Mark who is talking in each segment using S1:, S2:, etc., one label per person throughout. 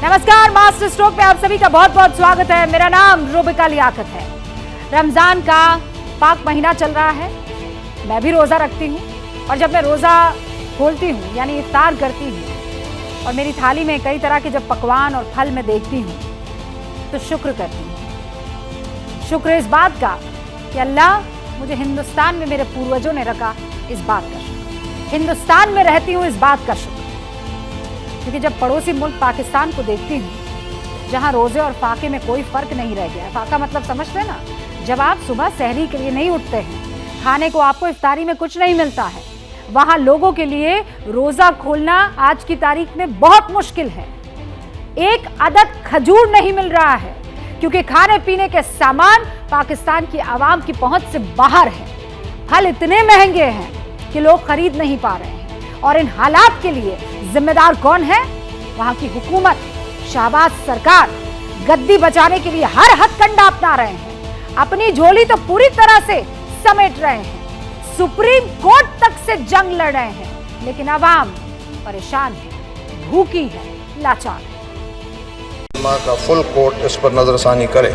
S1: नमस्कार, master stroke में आप सभी का बहुत बहुत स्वागत है। मेरा नाम रूबिका लियाकत है। रमजान का पाक महीना चल रहा है। मैं भी रोजा रखती हूँ और जब मैं रोजा खोलती हूँ यानी इफ्तार करती हूँ और मेरी थाली में कई तरह के जब पकवान और फल मैं देखती हूँ तो शुक्र करती हूँ। शुक्र इस बात का कि अल्लाह मुझे हिंदुस्तान में मेरे पूर्वजों ने रखा, इस बात का शुक्र। हिंदुस्तान में रहती हूँ, इस बात का शुक्र। क्योंकि जब पड़ोसी मुल्क पाकिस्तान को देखती हूँ जहाँ रोजे और फाके में कोई फर्क नहीं रह गया है। फाका मतलब समझते हैं ना, जब आप सुबह सहरी के लिए नहीं उठते हैं, खाने को आपको इफ्तारी में कुछ नहीं मिलता है, वहाँ लोगों के लिए रोजा खोलना आज की तारीख में बहुत मुश्किल है। एक अदद खजूर नहीं मिल रहा है क्योंकि खाने पीने के सामान पाकिस्तान की आवाम की पहुंच से बाहर है। फल इतने महंगे हैं कि लोग खरीद नहीं पा रहे हैं। और इन हालात के लिए जिम्मेदार कौन है? वहां की हुकूमत, शहबाज सरकार गद्दी बचाने के लिए हर हथकंडा अपना रहे हैं। अपनी झोली तो पूरी तरह से समेट रहे हैं, सुप्रीम कोर्ट तक से जंग लड़ रहे हैं, लेकिन आवाम परेशान है, भूखी है, लाचार है।
S2: मां का फुल कोर्ट इस पर नजरसानी करे।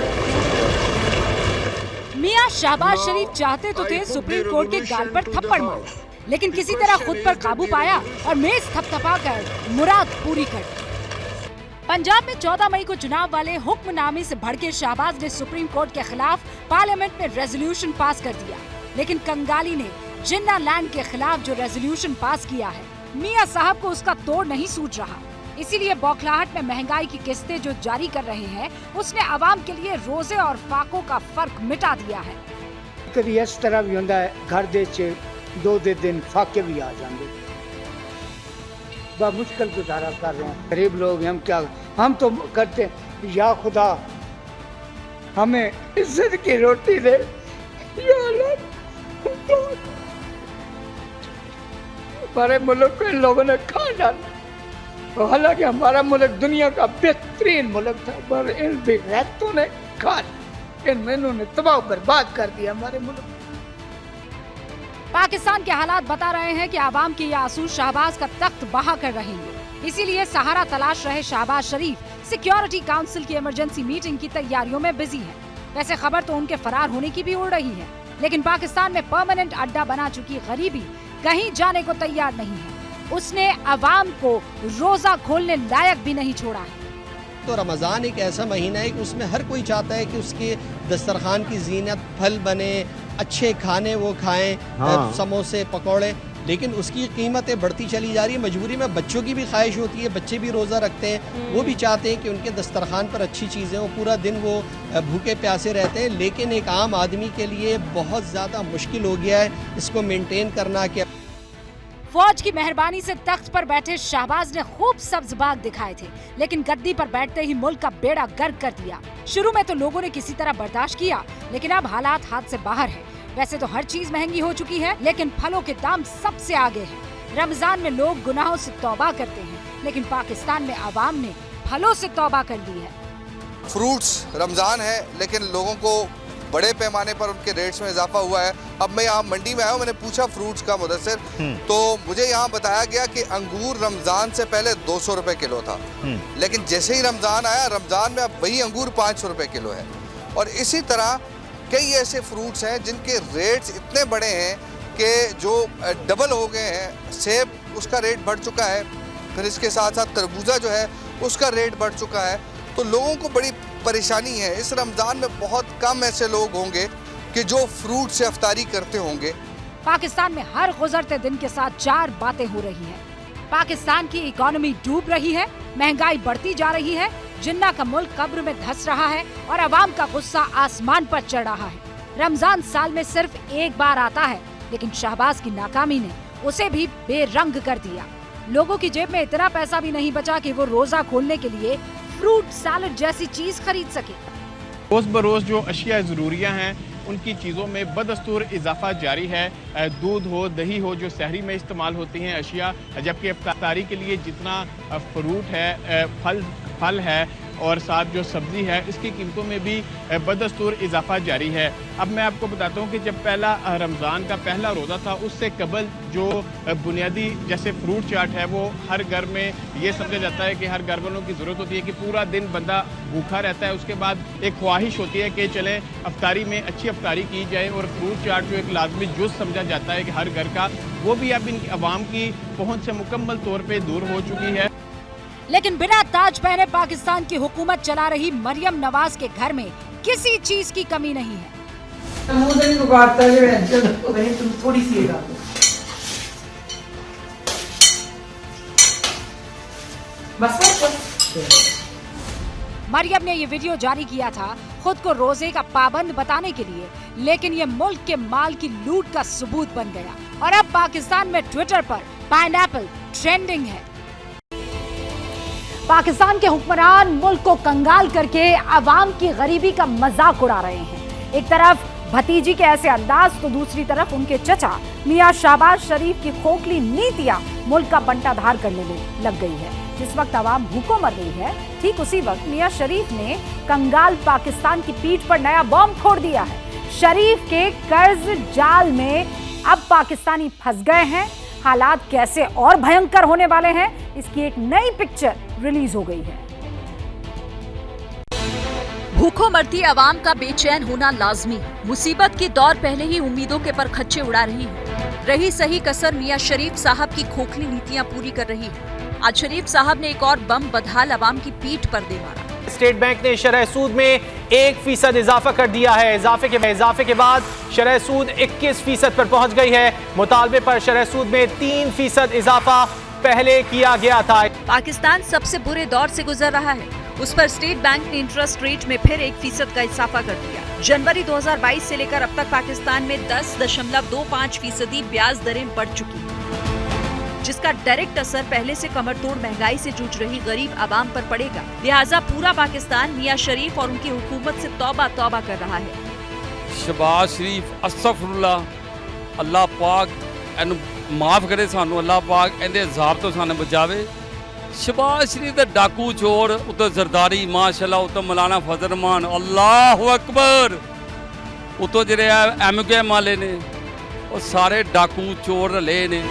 S1: मियां शहबाज शरीफ चाहते तो थे सुप्रीम कोर्ट के गाल पर थप्पड़ मार, लेकिन किसी तरह खुद पर काबू पाया और मेज थपथपाकर मुराद पूरी कर दी। पंजाब में 14 मई को चुनाव वाले हुक्मनामे से भड़के शहबाज ने सुप्रीम कोर्ट के खिलाफ पार्लियामेंट में रेजोल्यूशन पास कर दिया, लेकिन कंगाली ने जिन्ना लैंड के खिलाफ जो रेजोल्यूशन पास किया है, मियां साहब को उसका तोड़ नहीं सूझ रहा। इसीलिए बौखलाहट में महंगाई की किस्तें जो जारी कर रहे हैं, उसने आवाम के लिए रोजे और फाकों का फर्क मिटा दिया है।
S3: कभी इस तरह भी होता है, घर दे 2 दिन फाके भी आ जाएंगे। बहुत मुश्किल गुजारा कर रहे हैं गरीब लोग। हम तो करते हैं, या खुदा हमें इज्जत की रोटी दे, या अल्लाह हमारे मुल्क को इन लोगों ने खा डाला। हालांकि हमारा मुल्क दुनिया का बेहतरीन मुल्क था, पर इन बेगैरतों ने खा, इन मेनू ने तबाह बर्बाद कर दिया हमारे मुल्क।
S1: पाकिस्तान के हालात बता रहे हैं कि आवाम के ये आंसू शहबाज का तख्त बहा कर रहेंगे। इसीलिए सहारा तलाश रहे शहबाज शरीफ सिक्योरिटी काउंसिल की इमरजेंसी मीटिंग की तैयारियों में बिजी है। वैसे खबर तो उनके फरार होने की भी उड़ रही है, लेकिन पाकिस्तान में परमानेंट अड्डा बना चुकी गरीबी कहीं जाने को तैयार नहीं है। उसने अवाम को रोजा खोलने लायक भी नहीं छोड़ा है।
S4: तो रमज़ान एक ऐसा महीना है कि उसमें हर कोई चाहता है कि उसके दस्तरखान की जीनत फल बने, अच्छे खाने वो खाएं, समोसे पकौड़े, लेकिन उसकी कीमतें बढ़ती चली जा रही है। मजबूरी में बच्चों की भी ख्वाहिश होती है, बच्चे भी रोज़ा रखते हैं, वो भी चाहते हैं कि उनके दस्तरखान पर अच्छी चीज़ें हो, पूरा दिन वो भूखे प्यासे रहते हैं। लेकिन एक आम आदमी के लिए बहुत ज़्यादा मुश्किल हो गया है इसको मेनटेन करना। कि
S1: फौज की मेहरबानी से तख्त पर बैठे शहबाज ने खूब सब्ज बाग दिखाए थे, लेकिन गद्दी पर बैठते ही मुल्क का बेड़ा गर्क कर दिया। शुरू में तो लोगों ने किसी तरह बर्दाश्त किया, लेकिन अब हालात हाथ से बाहर है। वैसे तो हर चीज महंगी हो चुकी है, लेकिन फलों के दाम सबसे आगे हैं। रमजान में लोग गुनाहों से तौबा करते हैं, लेकिन पाकिस्तान में आवाम ने फलों से तौबा कर ली है।
S2: फ्रूट्स रमजान है, लेकिन लोगों को बड़े पैमाने पर उनके रेट्स में इजाफा हुआ है। अब मैं यहाँ मंडी में आया हूँ, मैंने पूछा फ्रूट्स का मुदस्सिर, तो मुझे यहाँ बताया गया कि अंगूर रमजान से पहले 200 रुपए किलो था, लेकिन जैसे ही रमजान आया, रमजान में अब वही अंगूर 500 रुपए किलो है। और इसी तरह कई ऐसे फ्रूट्स हैं जिनके रेट्स इतने बड़े हैं कि जो डबल हो गए हैं। सेब उसका रेट बढ़ चुका है, फिर इसके साथ साथ तरबूजा जो है उसका रेट बढ़ चुका है। तो लोगों को बड़ी परेशानी है। इस रमजान में बहुत कम ऐसे लोग होंगे कि जो फ्रूट से अफ्तारी करते होंगे।
S1: पाकिस्तान में हर गुजरते दिन के साथ 4 बातें हो रही हैं। पाकिस्तान की इकोनॉमी डूब रही है, महंगाई बढ़ती जा रही है, जिन्ना का मुल्क कब्र में धंस रहा है और अवाम का गुस्सा आसमान पर चढ़ रहा है। रमजान साल में सिर्फ एक बार आता है, लेकिन शहबाज की नाकामी ने उसे भी बेरंग कर दिया। लोगों की जेब में इतना पैसा भी नहीं बचा कि वो रोजा खोलने के लिए फ्रूट सैलेड जैसी चीज खरीद सके।
S5: रोज बरोज जो अशिया ज़रूरिया हैं उनकी चीज़ों में बदस्तूर इजाफा जारी है। दूध हो, दही हो, जो सहरी में इस्तेमाल होती हैं अशिया, जबकि इफ्तारी के लिए जितना फ्रूट है, फल है, और साथ जो सब्ज़ी है इसकी कीमतों में भी बदस्तूर इजाफा जारी है। अब मैं आपको बताता हूँ कि जब पहला रमज़ान का पहला रोज़ा था उससे कबल जो बुनियादी जैसे फ्रूट चाट है वो हर घर में ये समझा जाता है कि हर घर वालों की ज़रूरत होती है कि पूरा दिन बंदा भूखा रहता है, उसके बाद एक ख्वाहिश होती है कि चले अफ्तारी में अच्छी अफ्तारी की जाए और फ्रूट चाट जो एक लाजमी जुज़ समझा जाता है कि हर घर का, वो भी अब इन अवाम की पहुँच से मुकम्मल तौर पर दूर हो चुकी है।
S1: लेकिन बिना ताज पहने पाकिस्तान की हुकूमत चला रही मरियम नवाज के घर में किसी चीज की कमी नहीं है।
S6: थोड़ी सी
S1: मरियम ने ये वीडियो जारी किया था खुद को रोजे का पाबंद बताने के लिए, लेकिन ये मुल्क के माल की लूट का सबूत बन गया और अब पाकिस्तान में ट्विटर पर पाइनएप्पल ट्रेंडिंग है। पाकिस्तान के हुक्मरान मुल्क को कंगाल करके अवाम की गरीबी का मजाक उड़ा रहे हैं। एक तरफ भतीजी के ऐसे अंदाज तो दूसरी तरफ उनके चचा मियां शहबाज शरीफ की खोखली नीतियां मुल्क का बंटाधार करने में लग गई है। जिस वक्त अवाम भूखों मर रही है, ठीक उसी वक्त मियां शरीफ ने कंगाल पाकिस्तान की पीठ पर नया बॉम्ब फोड़ दिया है। शरीफ के कर्ज जाल में अब पाकिस्तानी फंस गए हैं। हालात कैसे और भयंकर होने वाले हैं, इसकी एक नई पिक्चर रिलीज हो गई है।
S7: भूखों मरती आवाम का बेचैन होना लाजमी। मुसीबत की दौर पहले ही उम्मीदों के पर खच्चे उड़ा रही है। रही सही कसर मियां शरीफ साहब की खोखली नीतियां पूरी कर रही है। आज शरीफ साहब ने एक और बम बदहाल आवाम की पीठ पर दे मारा।
S8: स्टेट बैंक ने शरह सूद में 1% इजाफा कर दिया है। इजाफे के बाद शरह सूद 21% पर पहुंच गई है। मुतालबे पर शरह सूद में 3% इजाफा पहले किया गया था।
S7: पाकिस्तान सबसे बुरे दौर से गुजर रहा है, उस पर स्टेट बैंक ने इंटरेस्ट रेट में फिर 1% का इजाफा कर दिया। जनवरी 2022 से लेकर अब तक पाकिस्तान में 10.25% ब्याज दरें बढ़ चुकी हैं, जिसका डायरेक्ट असर पहले से कमरतोड़ महंगाई से जूझ रही गरीब आवाम पर पड़ेगा। लिहाजा पूरा पाकिस्तान मियां शरीफ और उनकी हुकूमत से तौबा तौबा कर रहा है।
S9: शहबाज शरीफ अस्तगफुरुल्लाह, अल्लाह पाक एनु माफ करे सानू, अल्लाह पाक इहदे अजाब तो सानू बचावे। शहबाज शरीफ दे डाकू चोर, उत्ते जरदारी माशाअल्लाह, उत्ते मौलाना फजल रहमान, अल्लाहु अकबर, उत्ते जेहड़े MKM वाले ने वो सारे डाकू चोर रले ने।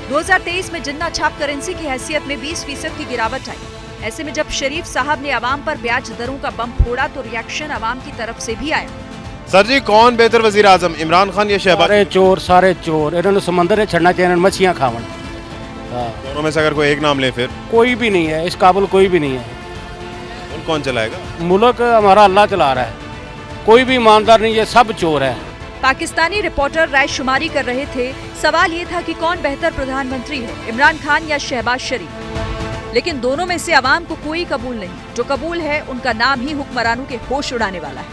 S7: 2023 में जिन्ना छाप करेंसी की हैसियत में 20% की गिरावट आई। ऐसे में जब शरीफ साहब ने आवाम पर ब्याज दरों का बम फोड़ा तो रिएक्शन आवाम की तरफ से भी आया।
S10: सर जी, कौन बेहतर वजीर आजम, इमरान खान या शहबाज?
S11: सारे चोर इन्होंने समंदर छड़ना चाहिए, मछलियाँ खावन।
S10: दोनों में से अगर कोई एक नाम ले फिर?
S11: कोई भी नहीं है, इस काबुल कोई भी नहीं है।
S10: मुल्क कौन चलाएगा?
S11: मुल्क हमारा अल्लाह चला रहा है, कोई भी ईमानदार नहीं है, सब चोर है।
S7: पाकिस्तानी रिपोर्टर राय शुमारी कर रहे थे। सवाल ये था कि कौन बेहतर प्रधानमंत्री है, इमरान खान या शहबाज शरीफ। लेकिन दोनों में से आवाम को कोई कबूल नहीं। जो कबूल है उनका नाम ही हुक्मरानों के होश उड़ाने वाला है।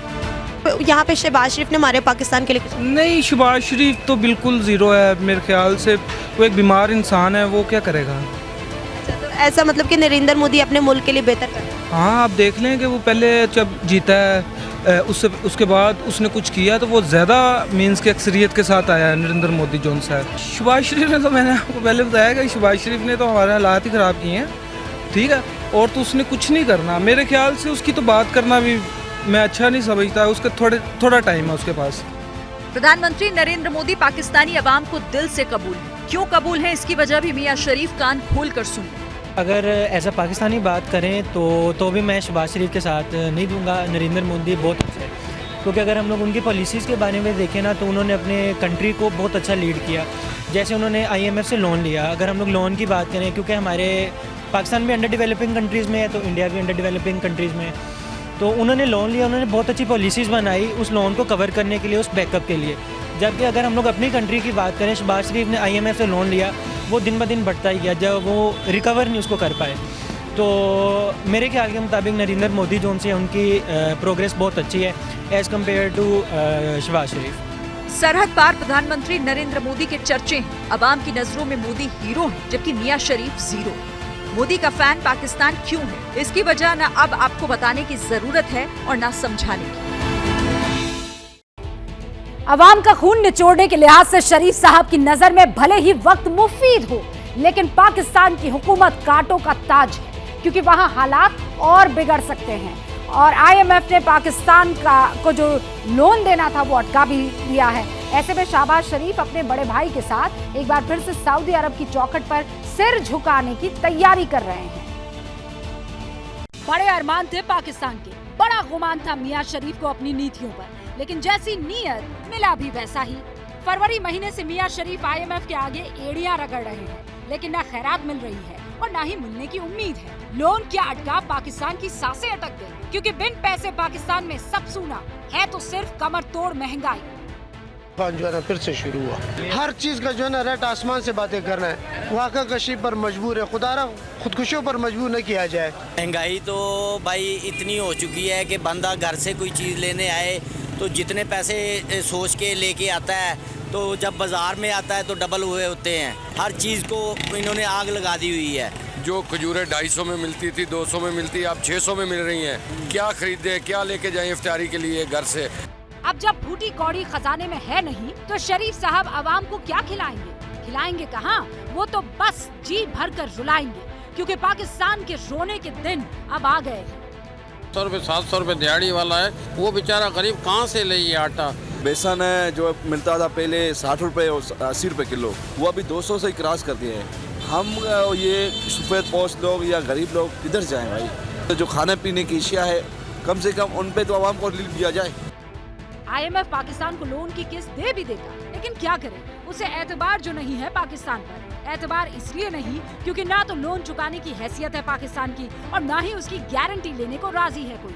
S12: यहाँ पे शहबाज शरीफ ने हमारे पाकिस्तान के लिए
S13: नहीं, शहबाज शरीफ तो बिल्कुल जीरो है मेरे ख्याल से। वो एक बीमार इंसान है, वो क्या करेगा।
S12: तो ऐसा मतलब कि नरेंद्र मोदी अपने मुल्क के लिए बेहतर कर रहे हैं।
S13: हाँ, आप देख लें कि वो पहले जब जीता है उसके बाद उसने कुछ किया तो वो ज़्यादा मीन्स की अक्सरियत के साथ आया है नरेंद्र मोदी जोन साहब। शहबाज शरीफ ने तो, मैंने आपको पहले बताया कि शहबाज शरीफ ने तो हमारे हालात ही ख़राब किए हैं, ठीक है, और तो उसने कुछ नहीं करना। मेरे ख्याल से उसकी तो बात करना भी मैं अच्छा नहीं समझता। उसके थोड़ा टाइम है उसके पास।
S7: प्रधानमंत्री नरेंद्र मोदी पाकिस्तानी अवाम को दिल से कबूल है। क्यों कबूल है, इसकी वजह भी मियां शरीफ कान खोल कर सुने।
S14: अगर एज अ पाकिस्तानी बात करें तो भी मैं शहबाज शरीफ के साथ नहीं दूंगा। नरेंद्र मोदी बहुत अच्छे हैं, क्योंकि अगर हम लोग उनकी पॉलिसीज़ के बारे में देखें ना तो उन्होंने अपने कंट्री को बहुत अच्छा लीड किया। जैसे उन्होंने IMF से लोन लिया। अगर हम लोग लोन की बात करें, क्योंकि हमारे पाकिस्तान भी अंडर डेवलपिंग कंट्रीज़ में है तो इंडिया भी अंडर डेवलपिंग कंट्रीज़ में है, तो उन्होंने लोन लिया, उन्होंने बहुत अच्छी पॉलिसीज़ बनाई उस लोन को कवर करने के लिए, उस बैकअप के लिए। जबकि अगर हम लोग अपनी कंट्री की बात करें, शहबाज शरीफ ने IMF से लोन लिया, वो दिन ब दिन बढ़ता ही गया, जब वो रिकवर नहीं उसको कर पाए। तो मेरे ख्याल के मुताबिक नरेंद्र मोदी जो उनसे उनकी प्रोग्रेस बहुत अच्छी है एज़ कम्पेयर टू शहबाज शरीफ।
S7: सरहद पार प्रधानमंत्री नरेंद्र मोदी के चर्चे हैं। अवाम की नजरों में मोदी हीरो हैं, जबकि मियां शरीफ जीरो। मोदी का फैन पाकिस्तान क्यों है, इसकी वजह न अब आपको बताने की जरूरत है और न समझाने की।
S1: अवाम का खून निचोड़ने के लिहाज से शरीफ साहब की नजर में भले ही वक्त मुफीद हो, लेकिन पाकिस्तान की हुकूमत कांटों का ताज है। क्योंकि वहां हालात और बिगड़ सकते हैं। और IMF ने पाकिस्तान को जो लोन देना था वो अटका भी दिया है। ऐसे में शहबाज शरीफ अपने बड़े भाई के साथ एक बार फिर से सऊदी अरब की चौखट पर सिर झुकाने की तैयारी कर रहे हैं। बड़े अरमान थे पाकिस्तान के, बड़ा गुमान था मियां शरीफ को अपनी नीतियों पर, लेकिन जैसी नीयत मिला भी वैसा ही। फरवरी महीने से मियां शरीफ IMF के आगे एड़ियां रगड़ रहे हैं, लेकिन न खैरात मिल रही है और न ही मिलने की उम्मीद है। लोन क्या अटका, पाकिस्तान की सांसें अटक गई, क्योंकि बिन पैसे पाकिस्तान में सब सूना है तो सिर्फ कमर तोड़ महंगाई।
S15: जो है ना फिर से शुरू हुआ, हर चीज का जो है ना रेट आसमान से बातें करना है, वाक़ा कशी पर मजबूर है, खुदारा खुदकुशियों पर मजबूर न किया जाए।
S16: महंगाई तो भाई इतनी हो चुकी है कि बंदा घर से कोई चीज़ लेने आए तो जितने पैसे सोच के लेके आता है तो जब बाजार में आता है तो डबल हुए होते हैं। हर चीज़ को इन्होंने आग लगा दी हुई है।
S17: जो खजूरें 250 में मिलती थी, 200 में मिलती, अब 600 में मिल रही हैं। क्या खरीदे, क्या लेके जाएं इफ्तारी के लिए घर से।
S1: अब जब फूटी कौड़ी खजाने में है नहीं तो शरीफ साहब आवाम को क्या खिलाएंगे? खिलाएंगे कहाँ, वो तो बस जी भर कर रुलाएंगे, क्योंकि पाकिस्तान के रोने के दिन अब आ गए हैं।
S11: 700 रुपये 700 रुपये दिहाड़ी वाला है, वो बेचारा गरीब कहाँ से ले ये आटा।
S18: बेसन है जो मिलता था पहले 60 रुपये और 80 रुपये किलो, वो अभी 200 से क्रॉस कर दिए हैं। हम ये सफ़ेद पोस्ट लोग या गरीब लोग किधर जाएं भाई? तो जो खाने पीने की अशिया है कम से कम उन पे तो आवाम को रिलीफ दिया जाए।
S1: IMF पाकिस्तान को लोन की किस्त दे भी देगा, लेकिन क्या करे, उसे एतबार जो नहीं है पाकिस्तान पर। एतबार इसलिए नहीं क्योंकि ना तो लोन चुकाने की हैसियत है पाकिस्तान की और ना ही उसकी गारंटी लेने को राजी है कोई।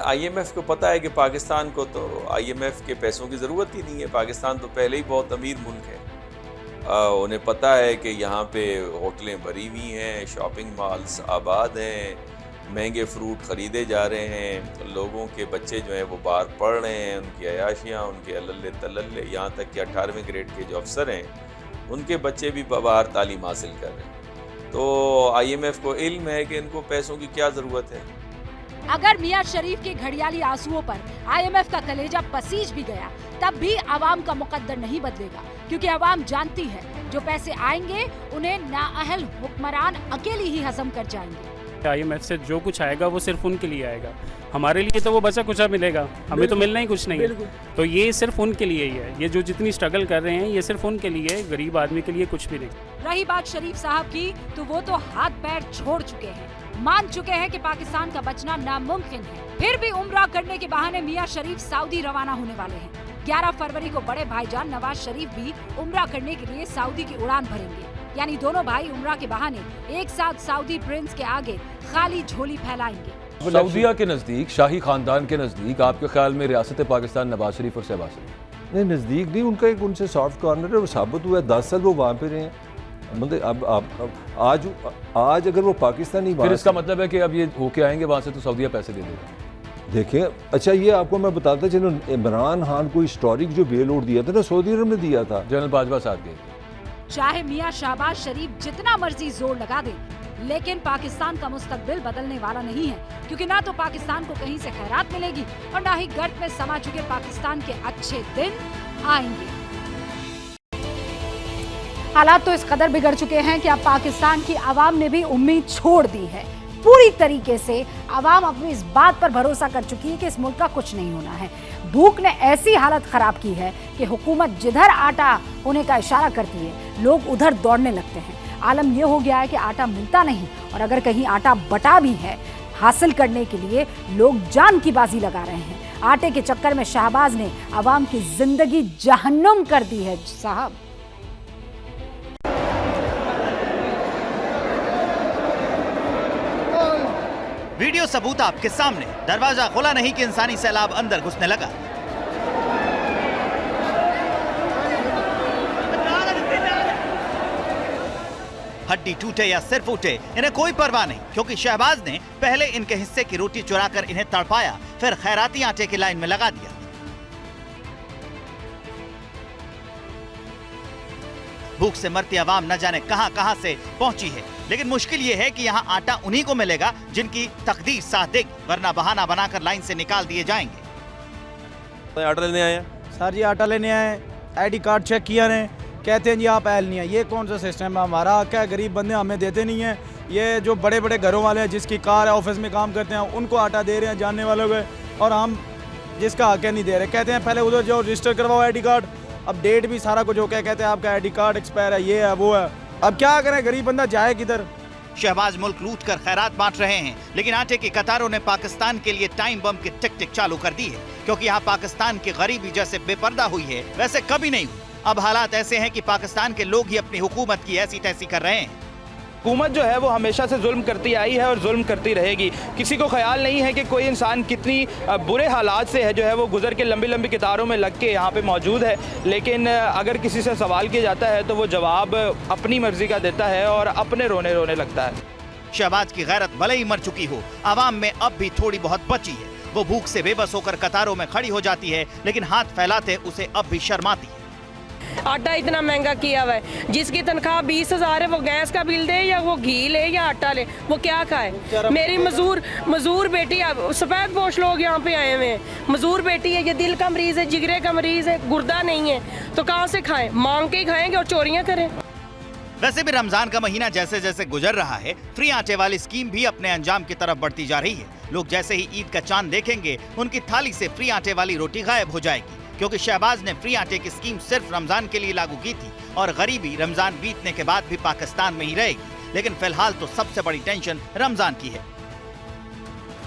S19: IMF को पता है कि पाकिस्तान को तो IMF के पैसों की ज़रूरत ही नहीं है। पाकिस्तान तो पहले ही बहुत अमीर मुल्क है। उन्हें पता है कि यहाँ पे होटलें भरी हुई हैं, शॉपिंग मॉल्स आबाद हैं, महंगे फ्रूट ख़रीदे जा रहे हैं, लोगों के बच्चे जो हैं वो बाहर पढ़ रहे हैं, उनकी अयाशियाँ, उनके अल्ले तल्ले, यहाँ तक कि 18वें ग्रेड के जो अफसर हैं उनके बच्चे भी बाहर तालीम हासिल कर रहे हैं। तो IMF को इल्म है कि इनको पैसों की क्या ज़रूरत है।
S1: अगर मियां शरीफ के घड़ियाली आंसुओं पर IMF का कलेजा पसीज भी गया तब भी आवाम का मुकद्दर नहीं बदलेगा, क्योंकि आवाम जानती है जो पैसे आएंगे उन्हें नाअहल हुक्मरान अकेली ही हजम कर जाएंगे।
S20: IMF से जो कुछ आएगा वो सिर्फ उनके लिए आएगा, हमारे लिए तो वो बचा कुचा मिलेगा, हमें तो मिलना ही कुछ नहीं है। तो ये सिर्फ उनके लिए ही है, ये जो जितनी स्ट्रगल कर रहे हैं ये सिर्फ उनके लिए है, गरीब आदमी के लिए कुछ भी नहीं।
S1: रही बात शरीफ साहब की, तो वो तो हाथ पैर छोड़ चुके हैं, मान चुके हैं कि पाकिस्तान का बचना नामुमकिन है। फिर भी उम्रा करने के बहाने मियां शरीफ सऊदी रवाना होने वाले हैं। 11 फरवरी को बड़े भाईजान नवाज शरीफ भी उम्रा करने के लिए सऊदी की उड़ान भरेंगे, यानी दोनों भाई उम्रा के बहाने एक साथ सऊदी प्रिंस के आगे खाली झोली फैलाएंगे।
S21: सऊदिया के नज़दीक, शाही खानदान के नज़दीक, आपके ख्याल में रियासत पाकिस्तान नवाज शरीफ और शहबाज शरीफ?
S22: नहीं, नज़दीक नहीं, उनका एक उनसे सॉफ्ट कॉर्नर है, वो साबित हुआ है। 10 साल वो वहाँ पे रहे हैं। मतलब अब आज अगर वो पाकिस्तानी,
S21: फिर इसका मतलब है कि अब ये होके आएंगे वहाँ से तो सऊदिया पैसे दे देगा।
S22: देखें, अच्छा ये आपको मैं बताता चलो, इमरान खान को हिस्टोरिक जो बेल आउट दिया था ना सऊदी अरब ने दिया था,
S21: जनरल बाजवा साथ गए।
S1: चाहे मियां शहबाज शरीफ जितना मर्जी जोर लगा दे, लेकिन पाकिस्तान का मुस्तकबिल बदलने वाला नहीं है, क्योंकि ना तो पाकिस्तान को कहीं से खैरात मिलेगी और ना ही गर्त में समा चुके पाकिस्तान के अच्छे दिन आएंगे। हालात तो इस कदर बिगड़ चुके हैं कि अब पाकिस्तान की आवाम ने भी उम्मीद छोड़ दी है। पूरी तरीके से आवाम अपनी इस बात पर भरोसा कर चुकी है कि इस मुल्क का कुछ नहीं होना है। भूख ने ऐसी हालत खराब की है कि हुकूमत जिधर आटा होने का इशारा करती है लोग उधर दौड़ने लगते हैं। आलम यह हो गया है कि आटा मिलता नहीं, और अगर कहीं आटा बटा भी है हासिल करने के लिए लोग जान की बाजी लगा रहे हैं। आटे के चक्कर में शहबाज ने आवाम की जिंदगी जहन्नुम कर दी है साहब।
S23: वीडियो सबूत आपके सामने, दरवाजा खुला नहीं कि इंसानी सैलाब अंदर घुसने लगा। हड्डी टूटे या सिर फूटे इन्हें कोई परवाह नहीं, क्योंकि शहबाज ने पहले इनके हिस्से की रोटी चुराकर इन्हें तड़पाया, फिर खैराती आटे की लाइन में लगा दिया। भूख से मरती आवाम न जाने कहां से पहुंची है, लेकिन मुश्किल ये है कि यहाँ आटा उन्हीं को मिलेगा जिनकी तकदीर साथ देगी, वरना बहाना बनाकर लाइन से निकाल दिए जाएंगे।
S18: आटा लेने आए?
S24: सर जी आटा लेने आए, ID कार्ड चेक किया ने, कहते हैं जी आप अहल नहीं है। ये कौन सा सिस्टम है हमारा? क्या गरीब बंदे हमें देते नहीं हैं, ये जो बड़े बड़े घरों वाले हैं, जिसकी कार है, ऑफिस में काम करते हैं, उनको आटा दे रहे हैं जानने वालों को, और हम जिसका आके नहीं दे रहे। कहते हैं पहले उधर जाओ रजिस्टर करवाओ आईडी कार्ड, अब डेट भी सारा कुछ हो गया, कहते हैं आपका आईडी कार्ड एक्सपायर है, ये है वो है। अब क्या करें, गरीब बंदा जाए किधर।
S23: शहबाज मुल्क लूट कर खैरात बांट रहे हैं, लेकिन आटे की कतारों ने पाकिस्तान के लिए टाइम बम की टिक टिक चालू कर दी है, क्योंकि यहाँ पाकिस्तान की गरीबी जैसे बेपर्दा हुई है वैसे कभी नहीं हुई। अब हालात ऐसे हैं कि पाकिस्तान के लोग ही अपनी हुकूमत की ऐसी तैसी कर रहे हैं।
S2: हुकूमत जो है वो हमेशा से जुल्म करती आई है और जुल्म करती रहेगी। किसी को ख्याल नहीं है कि कोई इंसान कितनी बुरे हालात से है जो है वो गुजर के लंबी लंबी कतारों में लग के यहाँ पे मौजूद है, लेकिन अगर किसी से सवाल किया जाता है तो वो जवाब अपनी मर्जी का देता है और अपने रोने रोने लगता है।
S23: शहबाज की गैरत भले ही मर चुकी हो, आवाम में अब भी थोड़ी बहुत बची है। वो भूख से बेबस होकर कतारों में खड़ी हो जाती है, लेकिन हाथ फैलाते उसे अब भी शर्माती है।
S3: आटा इतना महंगा किया हुआ है, जिसकी तनख्वाह 20,000 है वो गैस का बिल दे या वो घी ले या आटा ले, वो क्या खाए। मेरी मजूर बेटी, सफ़ेद पोश लोग यहाँ पे आए हुए हैं, मजूर बेटी है, ये दिल का मरीज है, जिगरे का मरीज है, गुर्दा नहीं है, तो कहाँ से खाएं, मांग के ही खाएंगे और चोरियाँ करें।
S23: वैसे भी रमजान का महीना जैसे जैसे गुजर रहा है, फ्री आटे वाली स्कीम भी अपने अंजाम की तरफ बढ़ती जा रही है। लोग जैसे ही ईद का चांद देखेंगे, उनकी थाली से फ्री आटे वाली रोटी गायब हो जाएगी, क्योंकि शहबाज ने फ्री आटे की स्कीम सिर्फ रमजान के लिए लागू की थी और गरीबी रमजान बीतने के बाद भी पाकिस्तान में ही रहेगी। लेकिन फिलहाल तो सबसे बड़ी टेंशन रमजान की है।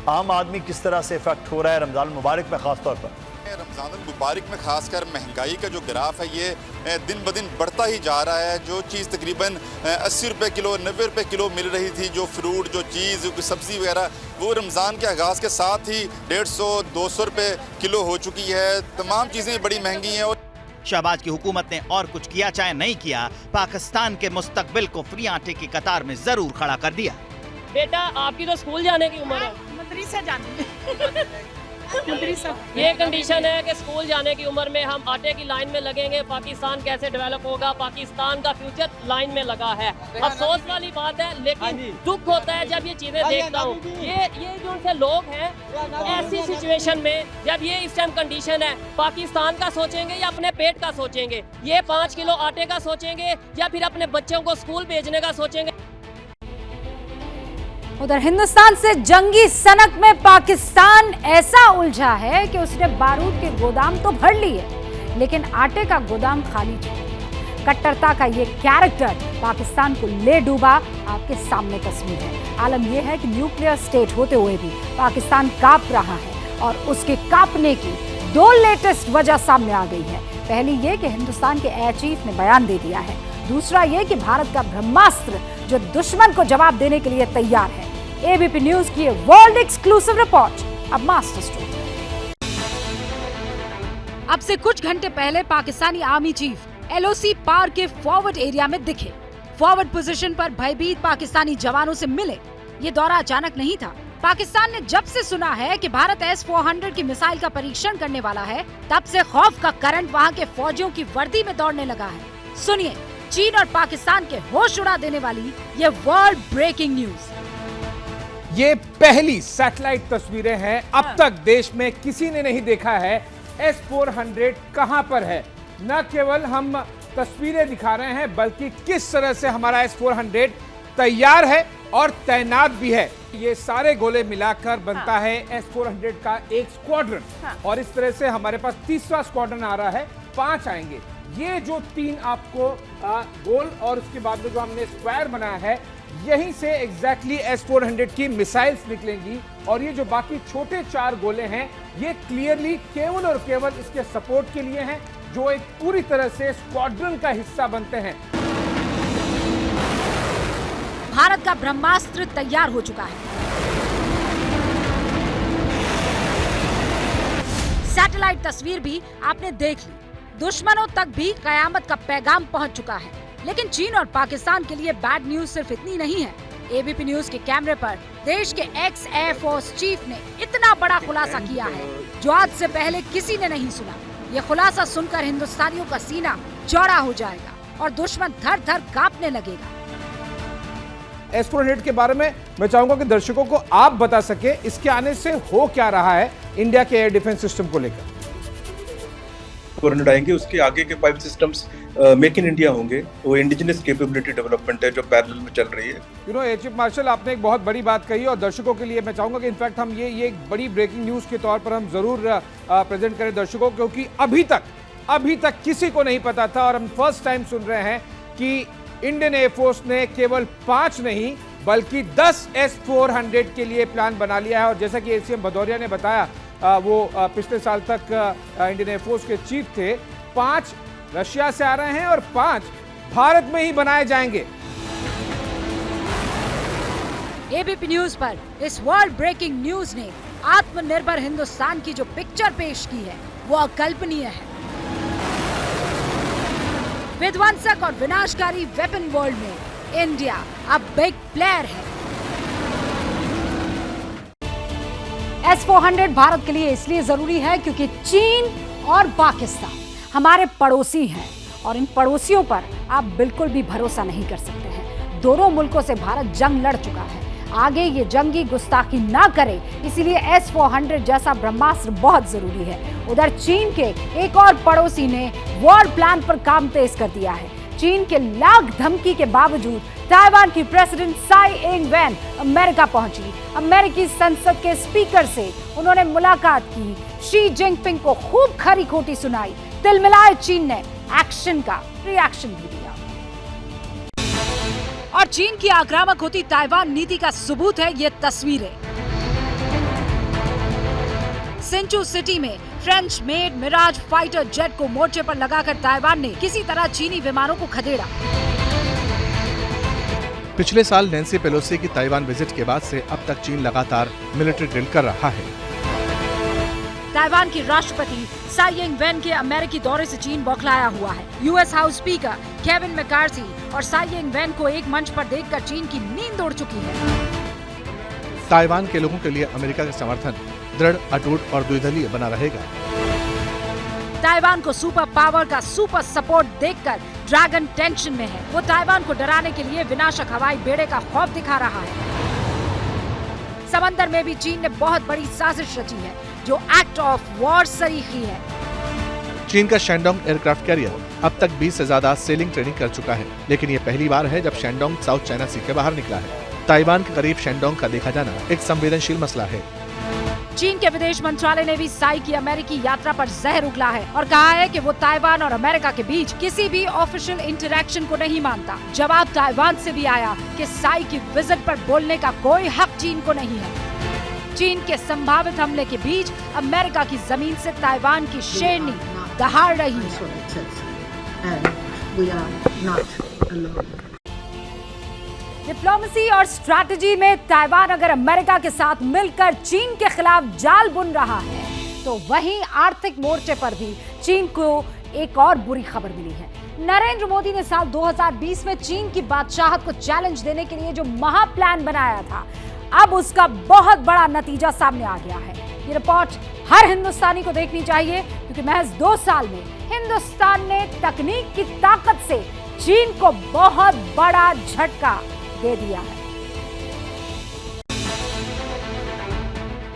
S4: आम आदमी किस तरह से इफेक्ट हो रहा है रमजान मुबारक में, खास तौर पर
S5: रमजान मुबारक में खासकर महंगाई का जो ग्राफ है ये दिन ब दिन बढ़ता ही जा रहा है। जो चीज़ तकरीबन 80 रुपये किलो 90 रुपये किलो मिल रही थी, जो फ्रूट, जो चीज़, जो सब्ज़ी वगैरह, वो रमज़ान के आगाज़ के साथ ही 150-200 रुपये किलो हो चुकी है। तमाम चीज़ें बड़ी महंगी हैं। और
S23: शहबाज की हुकूमत ने और कुछ किया चाहे नहीं किया, पाकिस्तान के मुस्तकबिल को फ्री आटे की कतार में जरूर खड़ा कर दिया।
S3: बेटा आपकी तो स्कूल जाने की उम्र है,
S25: मदरसा जाने
S3: ये कंडीशन है कि स्कूल जाने की उम्र में हम आटे की लाइन में लगेंगे, पाकिस्तान कैसे डेवलप होगा। पाकिस्तान का फ्यूचर लाइन में लगा है। अफसोस वाली बात है, लेकिन दुख होता है जब ये चीजें देखता हूँ। ये जो उनसे लोग हैं, ऐसी सिचुएशन में जब ये इस टाइम कंडीशन है, पाकिस्तान का सोचेंगे या अपने पेट का सोचेंगे? ये 5 किलो आटे का सोचेंगे या फिर अपने बच्चों को स्कूल भेजने का सोचेंगे?
S1: उधर हिंदुस्तान से जंगी सनक में पाकिस्तान ऐसा उलझा है कि उसने बारूद के गोदाम तो भर लिए, लेकिन आटे का गोदाम खाली छोड़ दिया। कट्टरता का ये कैरेक्टर पाकिस्तान को ले डूबा। आपके सामने तस्वीर है। आलम यह है कि न्यूक्लियर स्टेट होते हुए भी पाकिस्तान कांप रहा है और उसके कांपने की 2 लेटेस्ट वजह सामने आ गई है। पहली ये कि हिंदुस्तान के एयर चीफ ने बयान दे दिया है। दूसरा ये कि भारत का ब्रह्मास्त्र जो दुश्मन को जवाब देने के लिए तैयार है। एबीपी न्यूज की वर्ल्ड एक्सक्लूसिव रिपोर्ट, अब मास्टर स्ट्रोक। अब से कुछ घंटे पहले पाकिस्तानी आर्मी चीफ LOC पार के फॉरवर्ड एरिया में दिखे। फॉरवर्ड पोजीशन पर भयभीत पाकिस्तानी जवानों से मिले। ये दौरा अचानक नहीं था। पाकिस्तान ने जब से सुना है कि भारत S-400 की मिसाइल का परीक्षण करने वाला है, तब से खौफ का करंट वहाँ के फौजियों की वर्दी में दौड़ने लगा है। सुनिए चीन और पाकिस्तान के होश उड़ा देने वाली ये वर्ल्ड ब्रेकिंग न्यूज।
S26: ये पहली सैटेलाइट तस्वीरें हैं। अब तक देश में किसी ने नहीं देखा है S-400 कहां पर है। न केवल हम तस्वीरें दिखा रहे हैं, बल्कि किस तरह से हमारा S-400 तैयार है और तैनात भी है। ये सारे गोले मिलाकर बनता है S-400 का एक स्क्वाड्रन। और इस तरह से हमारे पास तीसरा स्क्वाड्रन आ रहा है, 5 आएंगे। ये जो 3 आपको गोल और उसके बाद में जो हमने स्क्वायर बनाया है, यहीं से एग्जैक्टली S-400 की मिसाइल्स निकलेंगी। और ये जो बाकी छोटे 4 गोले हैं, ये क्लियरली केवल और केवल इसके सपोर्ट के लिए हैं, जो एक पूरी तरह से स्क्वाड्रन का हिस्सा बनते हैं।
S1: भारत का ब्रह्मास्त्र तैयार हो चुका है। सैटेलाइट तस्वीर भी आपने देख ली। दुश्मनों तक भी कयामत का पैगाम पहुंच चुका है। लेकिन चीन और पाकिस्तान के लिए बैड न्यूज सिर्फ इतनी नहीं है। एबीपी न्यूज के कैमरे पर देश के एक्स एयरफोर्स चीफ ने इतना बड़ा खुलासा किया है जो आज से पहले किसी ने नहीं सुना। ये खुलासा सुनकर हिंदुस्तानियों का सीना चौड़ा हो जाएगा और दुश्मन थर थर कांपने लगेगा।
S26: S-400 के बारे में मैं चाहूंगा कि दर्शकों को आप बता सके, इसके आने से हो क्या रहा है इंडिया के एयर डिफेंस सिस्टम को लेकर।
S27: आएंगे, उसके आगे के 5 सिस्टम्स
S6: मेक इन इंडिया होंगे, वो इंडिजिनस कैपेबिलिटी डेवलपमेंट है जो पैरेलल में चल रही है।
S26: एयर चीफ मार्शल, आपने एक बहुत बड़ी बात कही और दर्शकों के लिए मैं चाहूंगा कि इनफैक्ट हम ये एक बड़ी ब्रेकिंग न्यूज़ के तौर पर हम ज़रूर प्रेजेंट करें दर्शकों, क्योंकि अभी तक किसी को नहीं पता था और हम फर्स्ट टाइम सुन रहे हैं कि इंडियन एयरफोर्स ने केवल 5 नहीं बल्कि 10 S-400 के लिए प्लान बना लिया है। और जैसा कि ACM भदौरिया ने बताया, वो पिछले साल तक इंडियन एयरफोर्स के चीफ थे। 5 रशिया से आ रहे हैं और 5 भारत में ही बनाए जाएंगे।
S1: एबीपी न्यूज पर इस वर्ल्ड ब्रेकिंग न्यूज ने आत्मनिर्भर हिंदुस्तान की जो पिक्चर पेश की है वो अकल्पनीय है। विध्वंसक और विनाशकारी वेपन वर्ल्ड में इंडिया अब बिग प्लेयर है। S-400 भारत के लिए इसलिए जरूरी है क्योंकि चीन और पाकिस्तान हमारे पड़ोसी हैं और इन पड़ोसियों पर आप बिल्कुल भी भरोसा नहीं कर सकते हैं। दोनों मुल्कों से भारत जंग लड़ चुका है, आगे ये जंगी गुस्ताखी ना करे, इसीलिए S-400 जैसा ब्रह्मास्त्र बहुत जरूरी है। उधर चीन के एक और पड़ोसी ने वॉर प्लान पर काम तेज कर दिया है। चीन के लाख धमकी के बावजूद ताइवान की president Sai Ing Wen America पहुंची। अमेरिकी संसद के स्पीकर से उन्होंने मुलाकात की, शी जिनपिंग को खूब खरी खोटी सुनाई। तिलमिलाए चीन ने एक्शन का रिएक्शन भी दिया। और चीन की आक्रामक होती ताइवान नीति का सबूत है ये तस्वीरें। सेंचू सिटी में French made Mirage fighter jet को मोर्चे पर लगाकर ताइवान ने किसी तरह चीनी विमानों को खदेड़ा।
S8: पिछले साल नैन्सी पेलोसी की ताइवान विजिट के बाद से अब तक चीन लगातार मिलिट्री ड्रिल कर रहा है।
S1: ताइवान की राष्ट्रपति साई इंग वेन के अमेरिकी दौरे से चीन बौखलाया हुआ है। US house speaker Kevin McCarthy और साई इंग वेन को एक मंच पर देखकर चीन की नींद उड़ चुकी है।
S8: ताइवान के लोगों के लिए अमेरिका का समर्थन दृढ़, अटूट और द्विदलीय बना रहेगा।
S1: ताइवान को सुपर पावर का सुपर सपोर्ट देखकर ड्रैगन टेंशन में है। वो ताइवान को डराने के लिए विनाशक हवाई बेड़े का खौफ दिखा रहा है। समंदर में भी चीन ने बहुत बड़ी साजिश रची है जो एक्ट ऑफ वॉर सरीखी है।
S8: चीन का शैंडोंग एयरक्राफ्ट कैरियर अब तक 20 से ज्यादा सेलिंग ट्रेनिंग कर चुका है, लेकिन ये पहली बार है जब शैंडोंग साउथ चाइना सी के बाहर निकला है। ताइवान के करीब शैंडोंग का देखा जाना एक संवेदनशील मसला है।
S1: चीन के विदेश मंत्रालय ने भी साई की अमेरिकी यात्रा पर जहर उगला है और कहा है कि वो ताइवान और अमेरिका के बीच किसी भी ऑफिशियल इंटरैक्शन को नहीं मानता। जवाब ताइवान से भी आया कि साई की विजिट पर बोलने का कोई हक चीन को नहीं है। चीन के संभावित हमले के बीच अमेरिका की जमीन से ताइवान की शेरनी दहाड़ रही है। डिप्लोमेसी और स्ट्रैटेजी में ताइवान अगर अमेरिका के साथ मिलकर चीन के खिलाफ जाल बुन रहा है तो वहीं आर्थिक मोर्चे पर भी चीन को एक और बुरी खबर मिली है। नरेंद्र मोदी ने साल 2020 में चीन की बादशाहत को चैलेंज देने के लिए जो महा प्लान बनाया था, अब उसका बहुत बड़ा नतीजा सामने आ गया है। ये रिपोर्ट हर हिंदुस्तानी को देखनी चाहिए क्योंकि महज 2 साल में हिंदुस्तान ने तकनीक की ताकत से चीन को बहुत बड़ा झटका दे दिया है।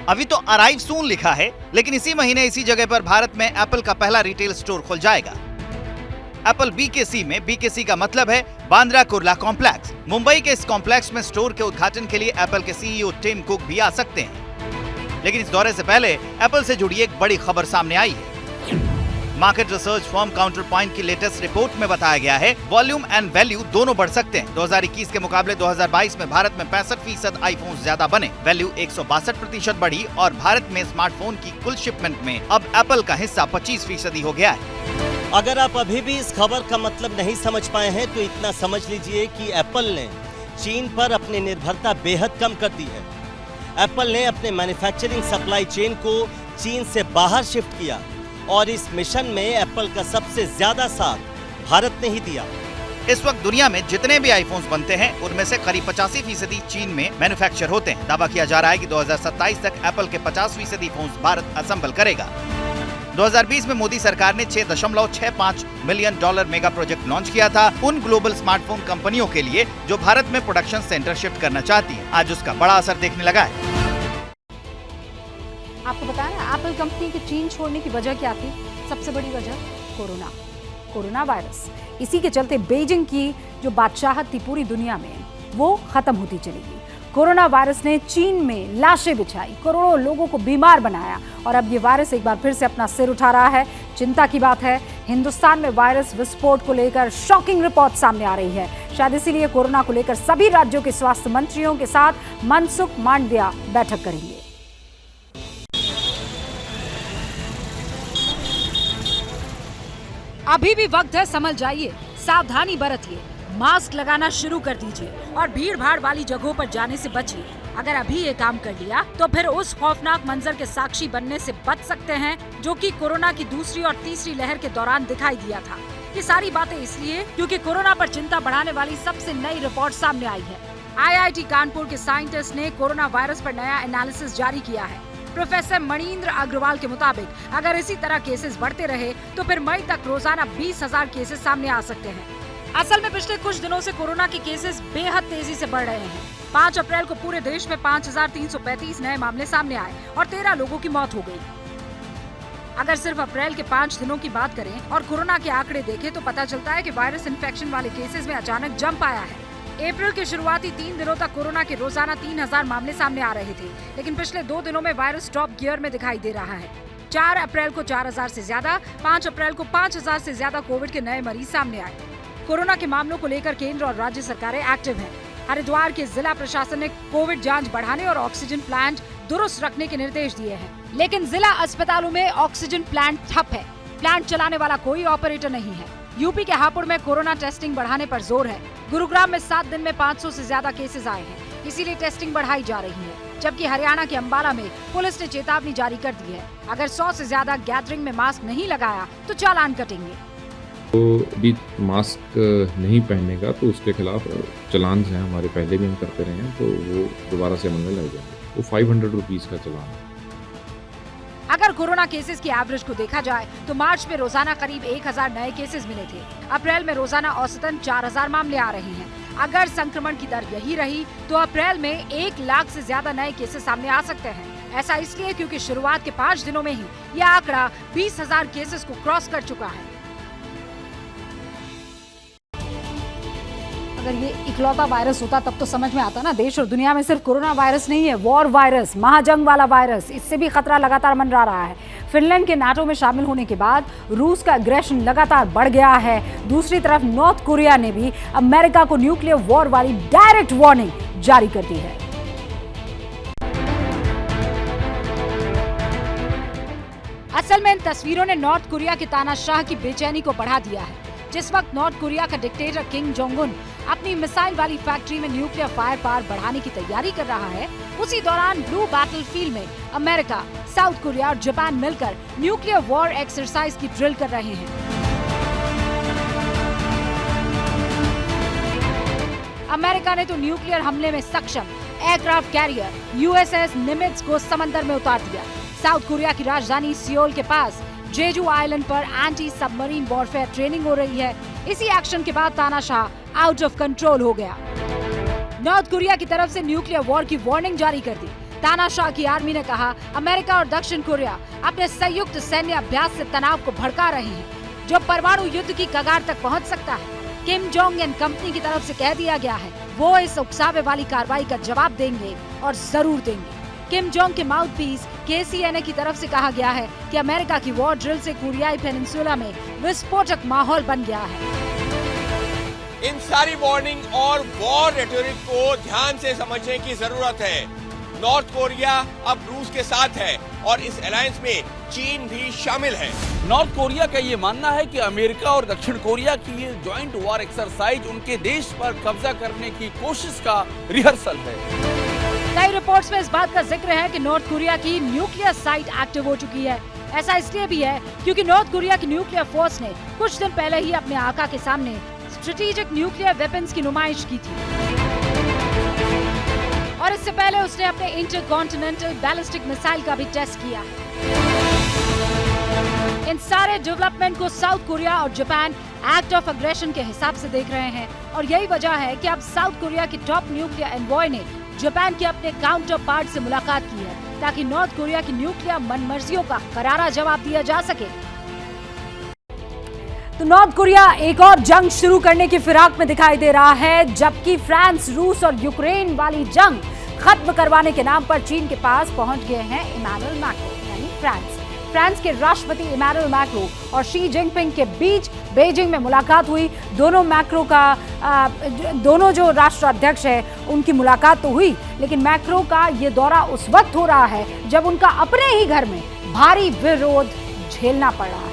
S23: अभी तो अराइव सून लिखा है, लेकिन इसी महीने इसी जगह पर भारत में एप्पल का पहला रिटेल स्टोर खुल जाएगा। एप्पल BKC में, BKC का मतलब है बांद्रा कुर्ला कॉम्प्लेक्स। मुंबई के इस कॉम्प्लेक्स में स्टोर के उद्घाटन के लिए एप्पल के CEO टिम कुक भी आ सकते हैं। लेकिन इस दौरे से पहले एप्पल से जुड़ी एक बड़ी खबर सामने आई है। Market research firm counter point की लेटेस्ट रिपोर्ट में बताया गया है वॉल्यूम एंड वैल्यू दोनों बढ़ सकते हैं। 2021 के मुकाबले 2022 में भारत में 65% आईफोन ज्यादा बने, वैल्यू 162% बढ़ी और भारत में स्मार्टफोन की कुल शिपमेंट में अब एप्पल का हिस्सा 25% हो गया है।
S9: अगर आप अभी भी इस खबर का मतलब नहीं समझ पाए हैं तो इतना समझ लीजिए कि एप्पल ने चीन पर अपनी निर्भरता बेहद कम कर दी है। एप्पल ने अपने मैन्युफैक्चरिंग सप्लाई चेन को चीन से बाहर शिफ्ट किया और इस मिशन में एप्पल का सबसे ज्यादा साथ भारत ने ही दिया।
S23: इस वक्त दुनिया में जितने भी आईफोन्स बनते हैं उनमें से करीब 85% चीन में मैन्युफैक्चर होते हैं। दावा किया जा रहा है कि 2027 तक एप्पल के 50% फोन्स भारत असेंबल करेगा। 2020 में मोदी सरकार ने $6.65 मिलियन मेगा प्रोजेक्ट लॉन्च किया था उन ग्लोबल स्मार्टफोन कंपनियों के लिए जो भारत में प्रोडक्शन सेंटर शिफ्ट करना चाहती हैं। आज उसका बड़ा असर देखने लगा है।
S1: आपको बताया एप्पल कंपनी के चीन छोड़ने की वजह क्या थी? सबसे बड़ी वजह कोरोना। Corona virus. इसी के चलते बीजिंग की जो बादशाहत थी पूरी दुनिया में, वो खत्म होती चलेगी। कोरोना वायरस ने चीन में लाशें बिछाई, करोड़ों लोगों को बीमार बनाया और अब ये वायरस एक बार फिर से अपना सिर उठा रहा है। चिंता की बात है, हिंदुस्तान में वायरस विस्फोट को लेकर शॉकिंग रिपोर्ट सामने आ रही है। शायद इसीलिए कोरोना को लेकर सभी राज्यों के स्वास्थ्य मंत्रियों के साथ मनसुख मांडविया बैठक करेंगे। अभी भी वक्त है, समझ जाइए, सावधानी बरतिए, मास्क लगाना शुरू कर दीजिए और भीड़ भाड़ वाली जगहों पर जाने से बचिए। अगर अभी ये काम कर लिया तो फिर उस खौफनाक मंजर के साक्षी बनने से बच सकते हैं जो कि कोरोना की दूसरी और तीसरी लहर के दौरान दिखाई दिया था। ये सारी बातें इसलिए क्योंकि कोरोना पर चिंता बढ़ाने वाली सबसे नई रिपोर्ट सामने आई है। IIT कानपुर के साइंटिस्ट ने कोरोना वायरस पर नया एनालिसिस जारी किया है। प्रोफेसर मणिंद्र अग्रवाल के मुताबिक अगर इसी तरह केसेस बढ़ते रहे तो फिर मई तक रोजाना 20,000 केसेस सामने आ सकते हैं। असल में पिछले कुछ दिनों से कोरोना के केसेस बेहद तेजी से बढ़ रहे हैं। 5 अप्रैल को पूरे देश में 5,335 नए मामले सामने आए और 13 लोगों की मौत हो गई। अगर सिर्फ अप्रैल के 5 दिनों की बात करें और कोरोना के आंकड़े देखें तो पता चलता है कि वायरस इन्फेक्शन वाले केसेस में अचानक जंप आया है। अप्रैल के शुरुआती 3 दिनों तक कोरोना के रोजाना 3,000 मामले सामने आ रहे थे, लेकिन पिछले 2 दिनों में वायरस टॉप गियर में दिखाई दे रहा है। 4 अप्रैल को 4,000 से ज्यादा, 5 अप्रैल को 5,000 से ज्यादा कोविड के नए मरीज सामने आए। कोरोना के मामलों को लेकर केंद्र और राज्य सरकारें एक्टिव हैं। हरिद्वार के जिला प्रशासन ने कोविड जांच बढ़ाने और ऑक्सीजन प्लांट दुरुस्त रखने के निर्देश दिए हैं, लेकिन जिला अस्पतालों में ऑक्सीजन प्लांट ठप है। प्लांट चलाने वाला कोई ऑपरेटर नहीं है। यूपी के हापुड़ में कोरोना टेस्टिंग बढ़ाने पर जोर है। गुरुग्राम में 7 दिन में 500 से ज्यादा केसेस आए हैं, इसीलिए टेस्टिंग बढ़ाई जा रही है। जबकि हरियाणा के अंबाला में पुलिस ने चेतावनी जारी कर दी है, अगर 100 से ज्यादा गैदरिंग में मास्क नहीं लगाया तो चालान कटेंगे।
S7: तो भी मास्क नहीं पहनेगा तो उसके खिलाफ चलान हैं हमारे पहले भी हम करते रहे हैं, तो वो दोबारा से अमल में लग जाएंगे। वो 500 रुपीज़ का चलान है।
S1: अगर कोरोना केसेस की एवरेज को देखा जाए तो मार्च में रोजाना करीब 1,000 नए केसेस मिले थे। अप्रैल में रोजाना औसतन 4,000 मामले आ रहे हैं। अगर संक्रमण की दर यही रही तो अप्रैल में 1 लाख से ज्यादा नए केसेस सामने आ सकते हैं। ऐसा इसलिए क्योंकि शुरुआत के 5 दिनों में ही यह आंकड़ा 20,000 केसेस को क्रॉस कर चुका है। अगर ये इकलौता वायरस होता तब तो समझ में आता ना, देश और दुनिया में सिर्फ कोरोना वायरस नहीं है, वॉर वायरस, महाजंग वाला वायरस, इससे भी खतरा लगातार मंडरा रहा है। फिनलैंड के नाटो में शामिल होने के बाद रूस का एग्रेशन लगातार बढ़ गया है। दूसरी तरफ नॉर्थ कोरिया ने भी अमेरिका को न्यूक्लियर वॉर वाली डायरेक्ट वार्निंग जारी कर दी है। असल में इन तस्वीरों ने नॉर्थ कोरिया के तानाशाह की बेचैनी को बढ़ा दिया है। जिस वक्त नॉर्थ कोरिया का डिक्टेटर किम जोंग उन अपनी मिसाइल वाली फैक्ट्री में न्यूक्लियर फायर पावर बढ़ाने की तैयारी कर रहा है, उसी दौरान ब्लू बैटलफील्ड में अमेरिका, साउथ कोरिया और जापान मिलकर न्यूक्लियर वॉर एक्सरसाइज की ड्रिल कर रहे हैं। अमेरिका ने तो न्यूक्लियर हमले में सक्षम एयरक्राफ्ट कैरियर USS निमित्ज को समंदर में उतार दिया। साउथ कोरिया की राजधानी सियोल के पास जेजू आइलैंड पर एंटी सबमरीन वॉरफेयर ट्रेनिंग हो रही है। इसी एक्शन के बाद तानाशाह आउट ऑफ कंट्रोल हो गया। नॉर्थ कोरिया की तरफ से न्यूक्लियर वॉर की वार्निंग जारी कर दी। तानाशाह की आर्मी ने कहा अमेरिका और दक्षिण कोरिया अपने संयुक्त सैन्य अभ्यास से तनाव को भड़का रहे हैं, जो परमाणु युद्ध की कगार तक पहुंच सकता है। किम जोंग एंड कंपनी की तरफ से कह दिया गया है वो इस उकसावे वाली कार्रवाई का जवाब देंगे और जरूर देंगे। किम जोंग के माउथपीस KCNA की तरफ से कहा गया है कि अमेरिका की वॉर ड्रिल से कोरियाई पेनिनसुला में विस्फोटक माहौल बन गया है।
S10: इन सारी वार्निंग और वॉर रेटोरिक को ध्यान से समझने की जरूरत है। नॉर्थ कोरिया अब रूस के साथ है और इस अलायंस में चीन भी शामिल है।
S12: नॉर्थ कोरिया का ये मानना है कि अमेरिका और दक्षिण कोरिया की ये ज्वाइंट वॉर एक्सरसाइज उनके देश पर कब्जा करने की कोशिश का रिहर्सल है।
S1: कई रिपोर्ट्स में इस बात का जिक्र है कि नॉर्थ कोरिया की न्यूक्लियर साइट एक्टिव हो चुकी है। ऐसा इसलिए भी है क्योंकि नॉर्थ कोरिया की न्यूक्लियर फोर्स ने कुछ दिन पहले ही अपने आका के सामने स्ट्रेटेजिक न्यूक्लियर वेपन्स की नुमाइश की थी और इससे पहले उसने अपने इंटरकॉन्टिनेंटल बैलिस्टिक मिसाइल का भी टेस्ट किया। इन सारे डेवलपमेंट को साउथ कोरिया और जापान एक्ट ऑफ अग्रेशन के हिसाब से देख रहे हैं और यही वजह है कि अब साउथ कोरिया की टॉप न्यूक्लियर एनवॉय ने जापान के अपने काउंटर पार्ट से मुलाकात की है ताकि नॉर्थ कोरिया की न्यूक्लियर मनमर्जियों का करारा जवाब दिया जा सके। तो नॉर्थ कोरिया एक और जंग शुरू करने की फिराक में दिखाई दे रहा है, जबकि फ्रांस, रूस और यूक्रेन वाली जंग खत्म करवाने के नाम पर चीन के पास पहुंच गए हैं इमैनुअल मैक्रो यानी फ्रांस के राष्ट्रपति इमैनुअल मैक्रो और शी जिनपिंग के बीच बीजिंग में मुलाकात हुई। दोनों जो राष्ट्राध्यक्ष है उनकी मुलाकात तो हुई, लेकिन मैक्रो का ये दौरा उस वक्त हो रहा है जब उनका अपने ही घर में भारी विरोध झेलना पड़ रहा है।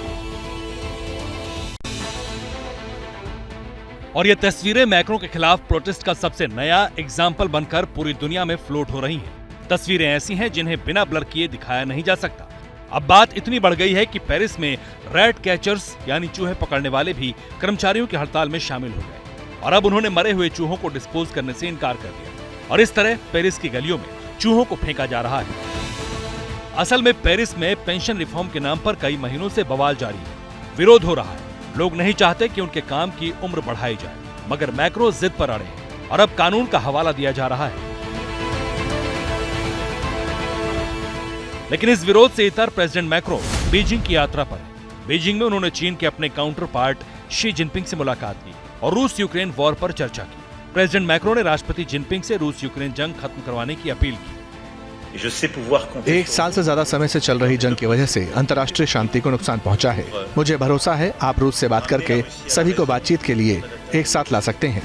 S11: और ये तस्वीरें मैक्रो के खिलाफ प्रोटेस्ट का सबसे नया एग्जाम्पल बनकर पूरी दुनिया में फ्लोट हो रही हैं। तस्वीरें ऐसी हैं जिन्हें बिना ब्लर किए दिखाया नहीं जा सकता। अब बात इतनी बढ़ गई है कि पेरिस में रैट कैचर्स यानी चूहे पकड़ने वाले भी कर्मचारियों की हड़ताल में शामिल हो गए और अब उन्होंने मरे हुए चूहों को डिस्पोज करने से इनकार कर दिया और इस तरह पेरिस की गलियों में चूहों को फेंका जा रहा है। असल में पेरिस में पेंशन रिफॉर्म के नाम पर कई महीनों से बवाल जारी है, विरोध हो रहा है। लोग नहीं चाहते कि उनके काम की उम्र बढ़ाई जाए, मगर मैक्रो जिद पर अड़े हैं और अब कानून का हवाला दिया जा रहा है। लेकिन इस विरोध से इतर प्रेसिडेंट मैक्रो बीजिंग की यात्रा पर है। बीजिंग में उन्होंने चीन के अपने काउंटर पार्ट शी जिनपिंग से मुलाकात की और रूस यूक्रेन वॉर पर चर्चा की। प्रेसिडेंट मैक्रो ने राष्ट्रपति जिनपिंग से रूस यूक्रेन जंग खत्म करवाने की अपील की।
S8: एक साल से ज्यादा समय से चल रही जंग की वजह से अंतर्राष्ट्रीय शांति को नुकसान पहुंचा है। मुझे भरोसा है आप रूस से बात करके सभी को बातचीत के लिए एक साथ ला सकते हैं।